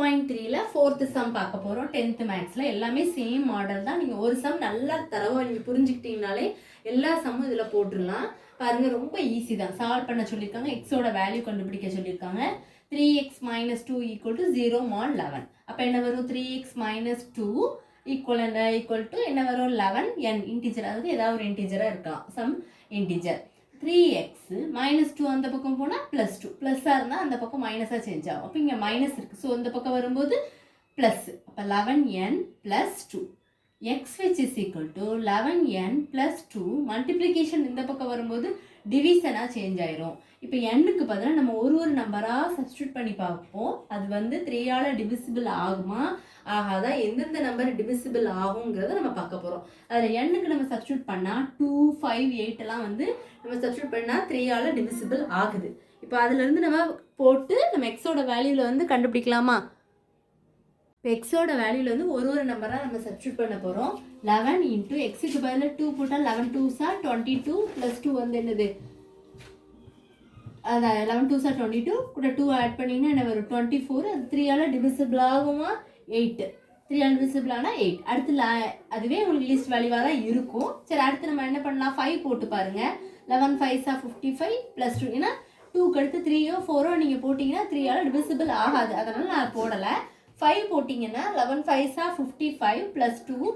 2.3ல 4th some பார்க்க போகிறோம் 10th மேக்ஸில். எல்லாமே சேம் மாடல் தான். நீங்கள் ஒரு சம் நல்லா தரவாக நீங்கள் புரிஞ்சுக்கிட்டீங்கனாலே எல்லா சம்மும் இதில் போட்டுடலாம். பாருங்கள், ரொம்ப ஈஸி தான். சால்வ் பண்ண சொல்லியிருக்காங்க. எக்ஸோட வேல்யூ கண்டுபிடிக்க சொல்லியிருக்காங்க. 3x - 2 = 0 mod 11. அப்போ என்ன வரும்? 3x - 2 ஈக்குவல் டு என்ன வரும்? 11 n இன்டிஜர். அதாவது ஏதாவது ஒரு இன்டிஜராக இருக்கலாம், சம் இன்டிஜர். 3x - 2 அந்த பக்கம் போனால் +2. ப்ளஸ்ஸாக இருந்தால் அந்த பக்கம் மைனஸாக சேஞ்ச் ஆகும். அப்போ இங்கே மைனஸ் இருக்குது. ஸோ இந்த பக்கம் வரும்போது ப்ளஸ். அப்போ 11n + 2 x which is equal to 11n + 2 multiplication இந்த பக்கம் வரும்போது டிவிஷனாக சேஞ்ச் ஆயிரும். இப்போ எண்ணுக்கு பதிலாக நம்ம ஒரு நம்பராக சப்ஸ்டியூட் பண்ணி பார்ப்போம். அது வந்து 3ஆல் டிவிசிபிள் ஆகுமா ஆகாதா, எந்தெந்த நம்பர் டிவிசிபிள் ஆகுங்கிறத நம்ம பார்க்க போகிறோம். அதில் எண்ணுக்கு நம்ம சப்ஸ்டியூட் பண்ணால் 2, 5, 8 எல்லாம் வந்து நம்ம சப்ஸ்டியூட் பண்ணால் 3ஆல் டிவிசிபிள் ஆகுது. இப்போ அதுலேருந்து நம்ம போட்டு நம்ம எக்ஸோட வேல்யூவில் வந்து கண்டுபிடிக்கலாமா? இப்போ எக்ஸோட வேல்யூவில் வந்து ஒரு நம்பராக நம்ம சப்ஸ்டியூட் பண்ண போகிறோம். 11 × எக்ஸுக்கு பதிலாக 2 போட்டால் 11 2s are 22 + 2 வந்து என்னது? அதான் 11 2s are 22 கூட 2 ஆட் பண்ணிங்கன்னா என்ன வரும்? 24. அது 3ஆல் டிவிசிபிள் ஆகுமா? 8. 3ஆல் டிவிசிபிள் ஆனால் 8. அடுத்து அதுவே உங்களுக்கு லீஸ்ட் வேல்யூவாக தான் இருக்கும். சரி, அடுத்து நம்ம என்ன பண்ணலாம்? 5 போட்டு பாருங்கள். 11 5s are 55 + 2. ஏன்னா 2க்கு அடுத்து 3யோ 4ஓ நீங்கள் போட்டிங்கன்னா 3ஆல் டிவிசிபிள் ஆகாது. அதனால் நான் போடலை. 5 போட்டிங்கன்னா 11 5s are 55 + 2.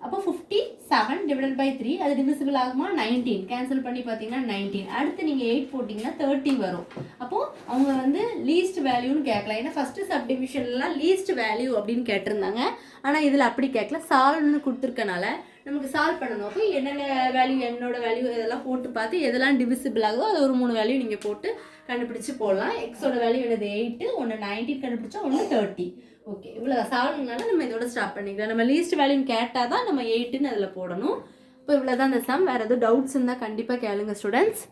அப்போ 57 / 3. அது டிவிசிபிள் ஆகுமா? 19. கேன்சல் பண்ணி பார்த்தீங்கன்னா 19. அடுத்து நீங்கள் 8 போட்டிங்கன்னா 30 வரும். அப்போது அவங்க வந்து லீஸ்ட் வேல்யூன்னு கேட்கலாம். ஏன்னா ஃபஸ்ட்டு சப்டிவிஷன்லாம் லீஸ்ட் வேல்யூ அப்படின்னு கேட்டிருந்தாங்க. ஆனால் இதில் அப்படி கேட்கல. சால்வ்னு கொடுத்துருக்கனால நமக்கு சால்வ் பண்ணணும். அப்போ என்னென்ன வேல்யூ, என்னோட வேல்யூ இதெல்லாம் போட்டு பார்த்து எதெல்லாம் டிவிசிபிள் ஆகுதோ அது ஒரு 3 வேல்யூ நீங்கள் போட்டு கண்டுபிடிச்சு போடலாம். எக்ஸோட வேல்யூ என்னது? 8. ஒன்று 19 கண்டுபிடிச்சா ஒன்று 30. ஓகே, இவ்வளோ சால்வ்னால நம்ம இதோட ஸ்டாப் பண்ணிக்கலாம். நம்ம லீஸ்ட் வேல்யூன்னு கேட்டால் தான் நம்ம 8ன்னு அதில் போடணும். இப்போ இவ்வளோ தான் இந்த சம். வேறு எதுவும் டவுட்ஸ் இருந்தால் கண்டிப்பாக கேளுங்க ஸ்டூடெண்ட்ஸ்.